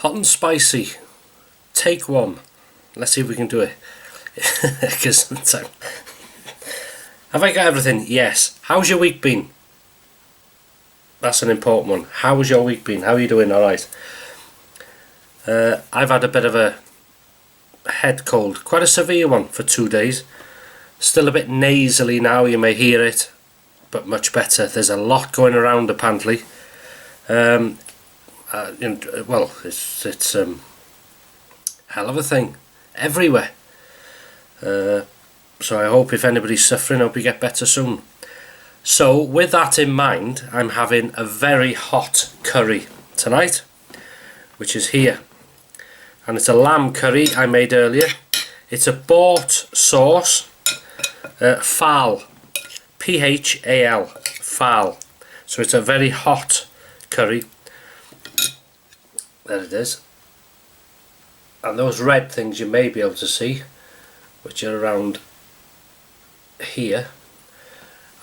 Hot and spicy. Take one. Let's see if we can do it. Because have I got everything? Yes. How's your week been? That's an important one. How's your week been? How are you doing? Alright. I've had a bit of a head cold. Quite a severe one for 2 days. Still a bit nasally now, you may hear it. But much better. There's a lot going around apparently. Well, it's hell of a thing everywhere. So I hope if anybody's suffering, I hope you get better soon. So with that in mind, I'm having a very hot curry tonight, which is here, and it's a lamb curry I made earlier. It's a bought sauce, Phal, P-H-A-L, Phal. So it's a very hot curry. There it is. And those red things you may be able to see, which are around here.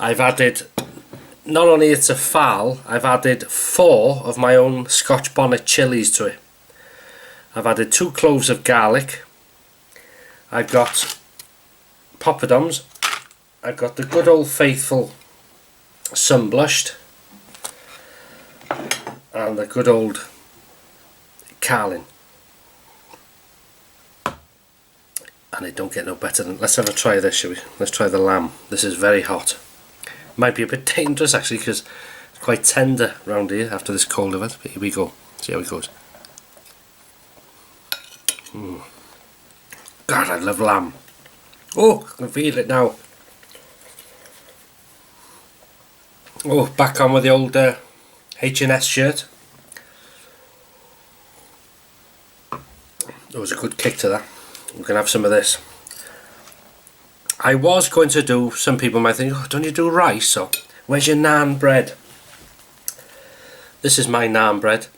I've added, not only it's a Phal, I've added 4 of my own Scotch Bonnet Chillies to it. I've added 2 cloves of garlic. I've got poppadoms. I've got the good old faithful sunblushed. And the good old Carlin. And it don't get no better than, let's have a try of this, shall we? Let's try the lamb. This is very hot. Might be a bit dangerous actually, because it's quite tender round here after this cold event. But here we go. See how it goes. God, I love lamb. Oh, I can feel it now. Oh, back on with the old H&S shirt. There was a good kick to that. We can have some of this. I was going to do, some people might think, oh, don't you do rice? Or where's your naan bread? This is my naan bread.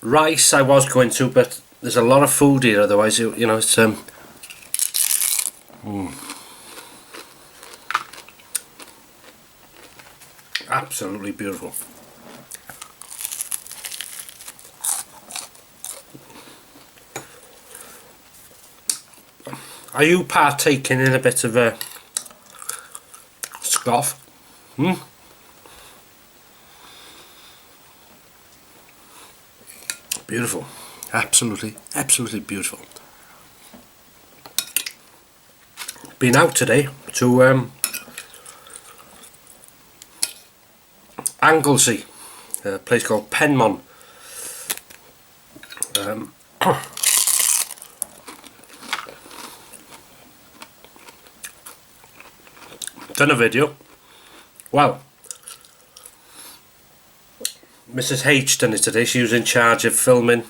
Rice I was going to, but there's a lot of food here otherwise, you know, it's absolutely beautiful. Are you partaking in a bit of a scoff? Beautiful. Absolutely, absolutely beautiful. Been out today to Anglesey, a place called Penmon. Done a video. Well, Mrs. H done it today. She was in charge of filming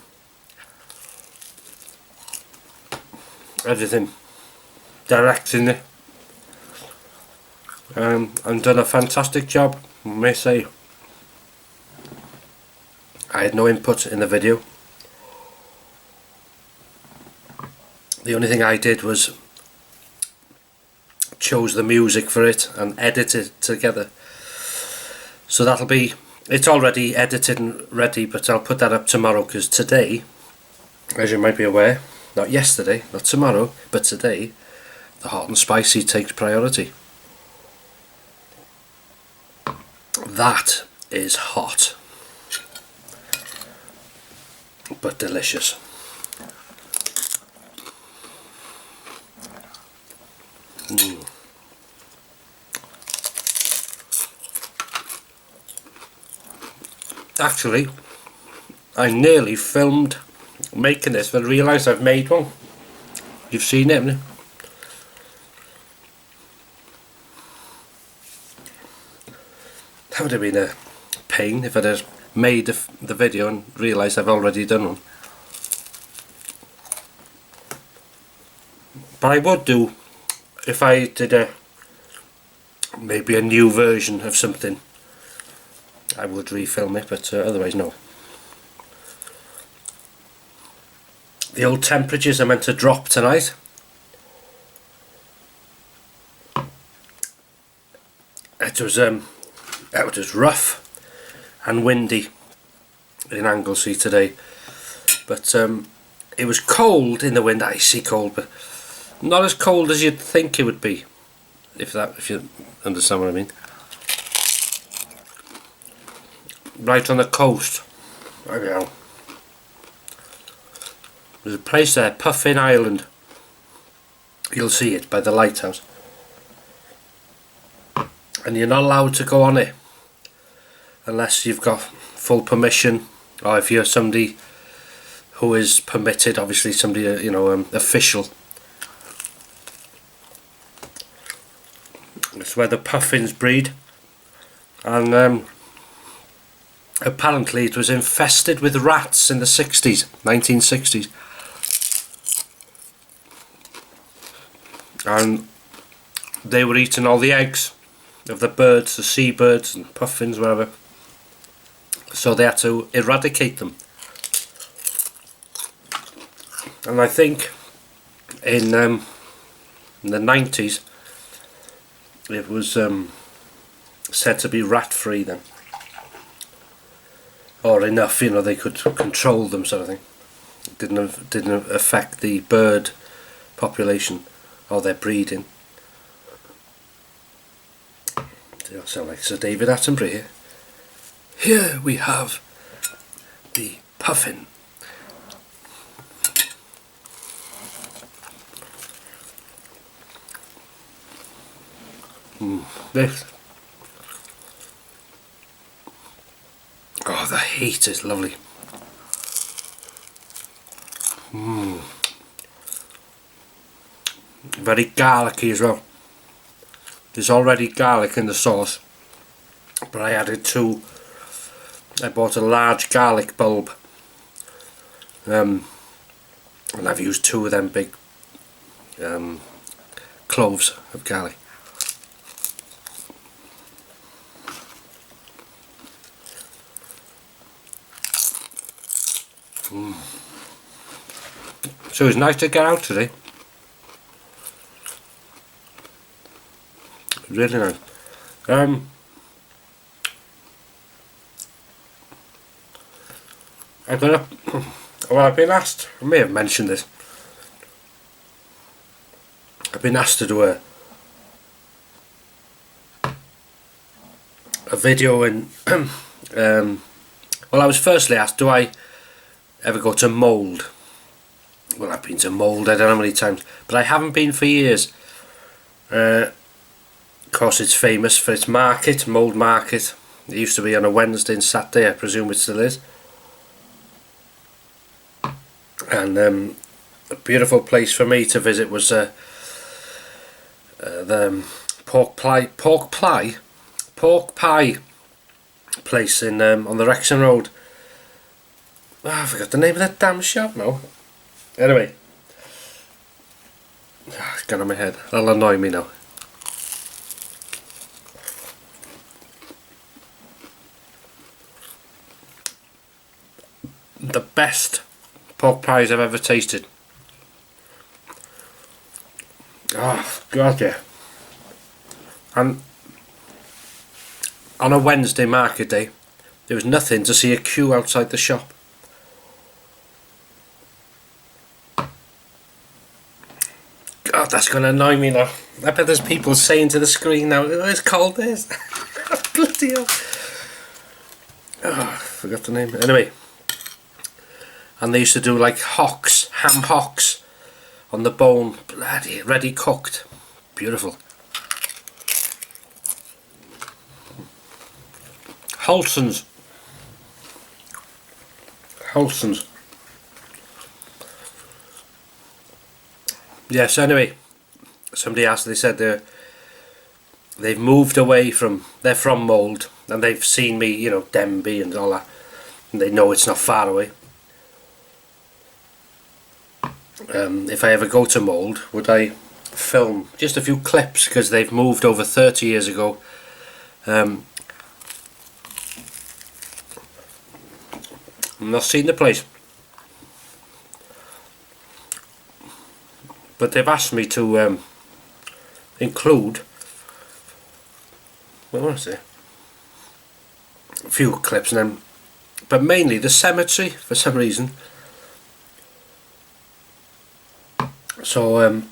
everything, directing it, and done a fantastic job, I may say. I had no input in the video. The only thing I did was chose the music for it and edit it together. So that'll be, it's already edited and ready, but I'll put that up tomorrow, because today, as you might be aware, not yesterday, not tomorrow, but today, the hot and spicy takes priority. That is hot, but delicious. Actually, I nearly filmed making this, but I realised I've made one. You've seen it, haven't you? That would have been a pain if I'd have made the video and realised I've already done one. But I would do, if I did maybe a new version of something, I would refilm it, but otherwise no. The old temperatures are meant to drop tonight. It was rough and windy in Anglesey today. But it was cold in the wind, icy cold, but not as cold as you'd think it would be, if you understand what I mean. Right on the coast. I don't know. There's a place there, Puffin Island. You'll see it by the lighthouse. And you're not allowed to go on it unless you've got full permission, or if you're somebody who is permitted, obviously somebody, official. It's where the puffins breed, and apparently it was infested with rats in the 1960s, and they were eating all the eggs of the birds, the seabirds and puffins, whatever, so they had to eradicate them. And I think in the 90s it was said to be rat free then, or enough, they could control them, sort of thing. It didn't affect the bird population or their breeding. They all sound like Sir David Attenborough here. Here we have the puffin. This. Oh, the heat is lovely. Very garlicky as well. There's already garlic in the sauce, but I bought a large garlic bulb, and I've used 2 of them big cloves of garlic. So it's nice to get out today. Really nice. I've been asked, I may have mentioned this, I've been asked to do a video in well, I was firstly asked, do I ever go to Mould? Well, I've been to Mould, I don't know how many times, but I haven't been for years. Of course, it's famous for its market, Mould Market. It used to be on a Wednesday and Saturday, I presume it still is. And a beautiful place for me to visit was the pork pie place in on the Wrexham Road. I forgot the name of that damn shop now. Anyway, it's gone on my head. That'll annoy me now. The best pork pies I've ever tasted. Oh god, yeah. And on a Wednesday market day, there was nothing to see a queue outside the shop. God, that's going to annoy me now. I bet there's people saying to the screen now, oh, it's cold, this. Bloody hell. Oh, I forgot the name. Anyway. And they used to do like hocks, ham hocks on the bone, bloody ready cooked. Beautiful. Holson's. Yes, anyway, somebody asked, they said they've moved away from, they're from Mould, and they've seen me, Denby and all that, and they know it's not far away. If I ever go to Mould, would I film just a few clips, because they've moved over 30 years ago. I've not seen the place, but they've asked me to include, what was it, a few clips, and then, but mainly the cemetery for some reason. So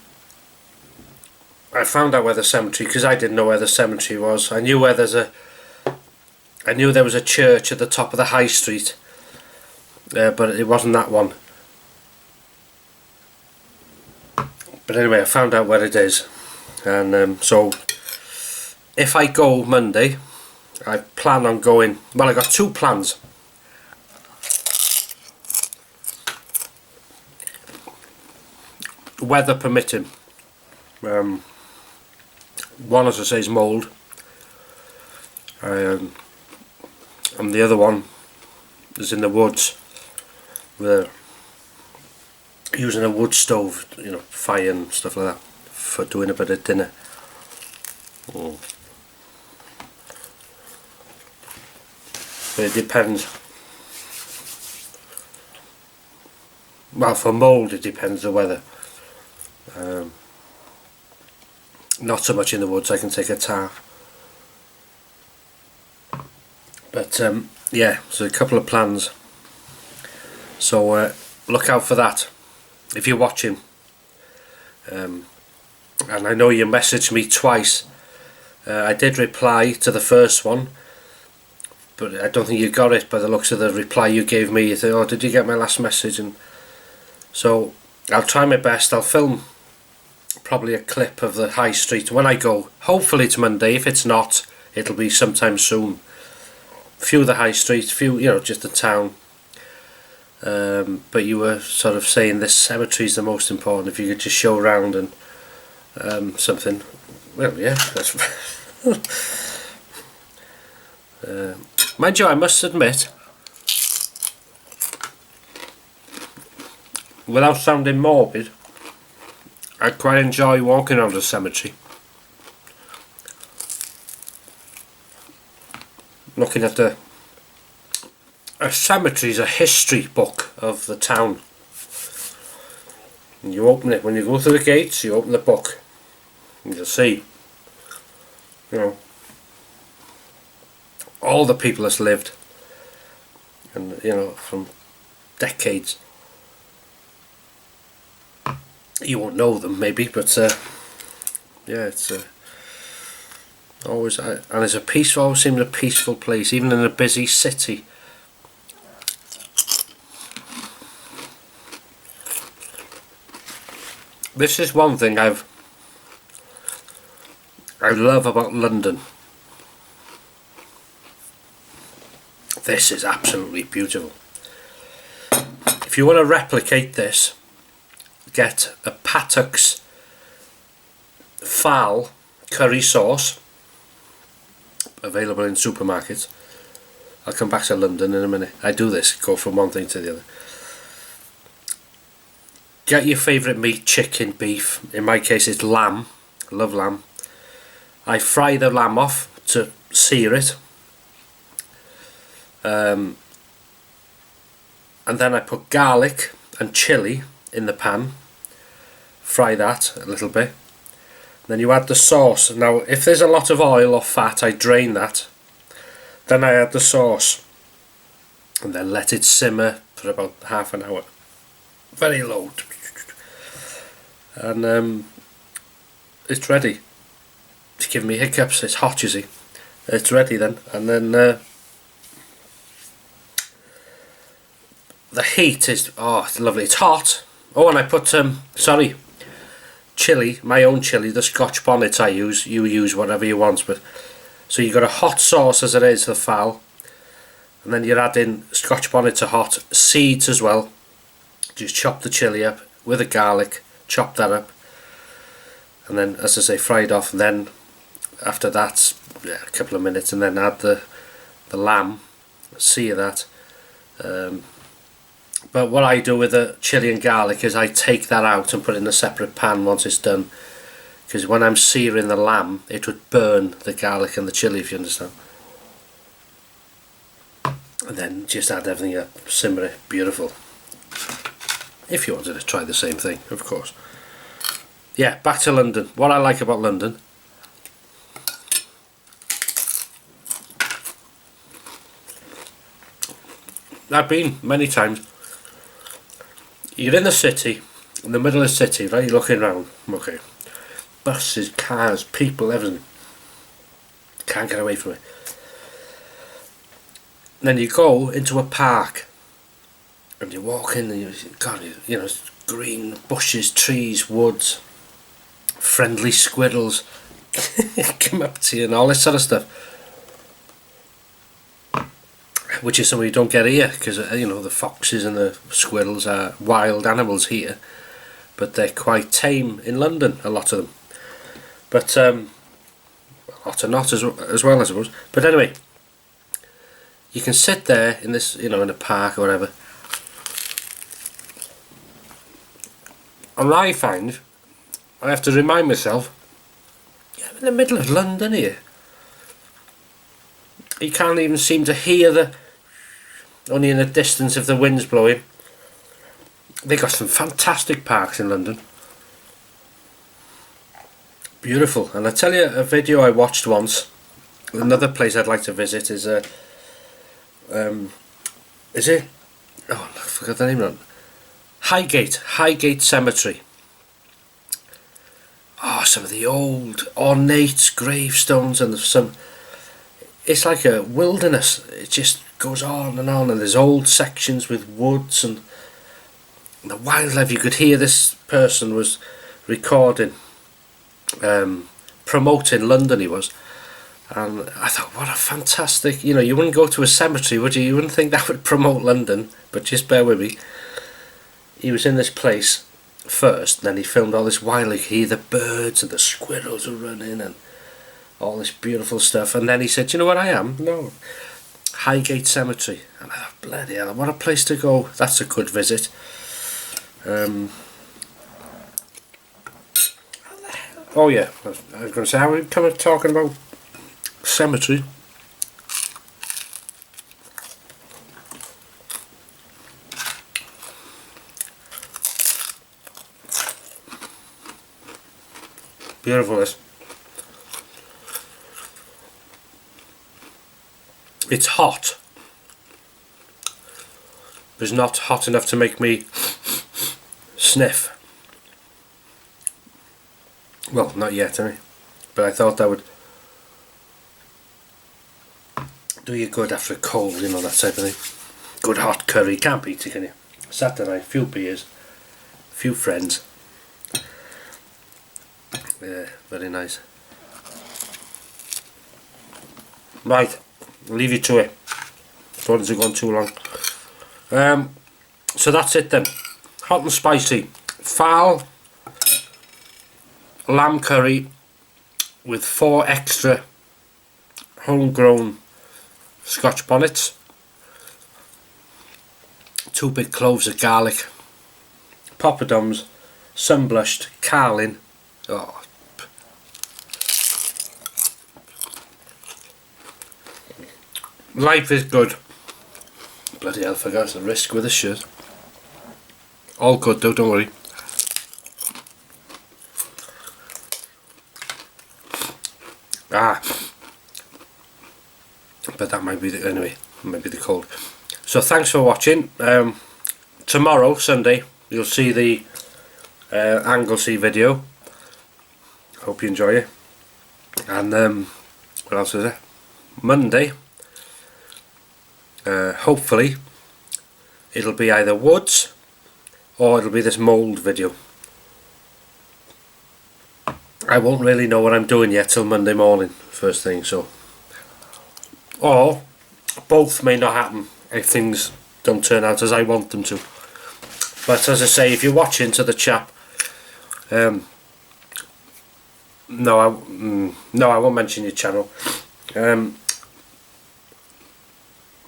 I found out where the cemetery, because I didn't know where the cemetery was. I knew there was a church at the top of the high street, but it wasn't that one. But anyway, I found out where it is, and so if I go Monday, I plan on going. Well, I got two plans. Weather permitting. One, as I say, is mould, and the other one is in the woods. We're using a wood stove, you know, fire and stuff like that, for doing a bit of dinner. But it depends. Well, for mould it depends the weather. Not so much in the woods. I can take a tarp. But yeah, so a couple of plans. So look out for that if you're watching. And I know you messaged me twice. I did reply to the first one, but I don't think you got it by the looks of the reply you gave me. You think, oh, did you get my last message? And so I'll try my best. I'll film probably a clip of the high street when I go. Hopefully it's Monday. If it's not, it'll be sometime soon. Few of the high streets, few, you know, just the town. But you were sort of saying this cemetery is the most important. If you could just show around and something. Well, yeah, that's mind you, I must admit, without sounding morbid, I quite enjoy walking around the cemetery, looking at a cemetery is a history book of the town. And you open it when you go through the gates. You open the book, and you'll see, you know, all the people that's lived, and you know, from decades. You won't know them maybe, but yeah, it's always, and it's a peaceful, always seems a peaceful place, even in a busy city. This is one thing I love about London. This is absolutely beautiful. If you want to replicate this, get a Patuk's Phal curry sauce, available in supermarkets. I'll come back to London in a minute. I do this, go from one thing to the other. Get your favourite meat, chicken, beef. In my case it's lamb. I love lamb. I fry the lamb off to sear it. And then I put garlic and chilli in the pan. Fry that a little bit. Then you add the sauce. Now if there's a lot of oil or fat, I drain that. Then I add the sauce. And then let it simmer for about half an hour. Very low. And it's ready. It's giving me hiccups. It's hot, you see. It's ready then. And then the heat is, oh, it's lovely. It's hot. Oh, and I put sorry, chilli, my own chilli, the Scotch Bonnets I use. You use whatever you want, but so you got a hot sauce as it is, the Phal, and then you're adding Scotch Bonnets are hot, seeds as well. Just chop the chilli up with the garlic, chop that up, and then, as I say, fry it off. And then after that, yeah, a couple of minutes, and then add the lamb, sear that. But what I do with the chilli and garlic is I take that out and put it in a separate pan once it's done, because when I'm searing the lamb it would burn the garlic and the chilli, if you understand. And then just add everything up, simmer it, beautiful. If you wanted to try the same thing, of course. Yeah, back to London. What I like about London, I've been many times. You're in the city, in the middle of the city, right, you're looking around, okay, buses, cars, people, everything, can't get away from it. And then you go into a park and you walk in and you know, green bushes, trees, woods, friendly squirrels come up to you and all this sort of stuff, which is something you don't get here, because you know, the foxes and the squirrels are wild animals here, but they're quite tame in London, a lot of them, but a lot are not as well, I suppose. But anyway, you can sit there in this, you know, in a park or whatever, and I find I have to remind myself, yeah, I'm in the middle of London here. You can't even seem to hear the, only in the distance if the wind's blowing. They got some fantastic parks in London. Beautiful. And I tell you, a video I watched once, another place I'd like to visit is it? Oh, I forgot the name of it. Highgate Cemetery. Oh, some of the old ornate gravestones, and some, it's like a wilderness. It just goes on, and there's old sections with woods and the wildlife. You could hear this person was recording, promoting London, he was, and I thought, what a fantastic, you know, you wouldn't go to a cemetery, would you? You wouldn't think that would promote London, but just bear with me. He was in this place first, and then he filmed all this wildlife. You hear the birds and the squirrels are running and all this beautiful stuff, and then he said, you know what I am? No. Highgate Cemetery. And I thought, bloody hell, what a place to go. That's a good visit. Oh yeah, I was going to say, how are we coming talking about cemetery? Beautiful this. It's hot. But it's not hot enough to make me sniff. Well, not yet, anyway. But I thought that would do you good after a cold, you know, that type of thing. Good hot curry, can't beat it, can you? Saturday night, few beers, few friends. Yeah, very nice. Right, I'll leave you to it. Don't want it to go on too long. So that's it then. Hot and spicy. Phal lamb curry with 4 extra homegrown Scotch bonnets, 2 big cloves of garlic, poppadoms, sun-blushed, carlin. Oh, life is good. Bloody hell, forgot the risk with this shirt. All good though, don't worry. But that might be the, anyway, might be the cold. So thanks for watching. Tomorrow, Sunday, you'll see the Anglesey video. Hope you enjoy it. And what else is there? Monday, hopefully it'll be either woods or it'll be this mould video. I won't really know what I'm doing yet till Monday morning, first thing, so, or both may not happen if things don't turn out as I want them to. But as I say, if you're watching to the chap, no, I won't mention your channel.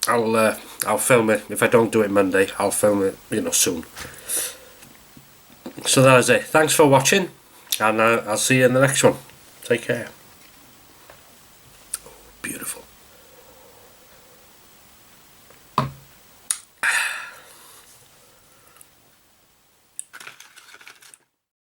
I'll film it. If I don't do it Monday, I'll film it, you know, soon. So that is it. Thanks for watching, and I'll see you in the next one. Take care. Beautiful.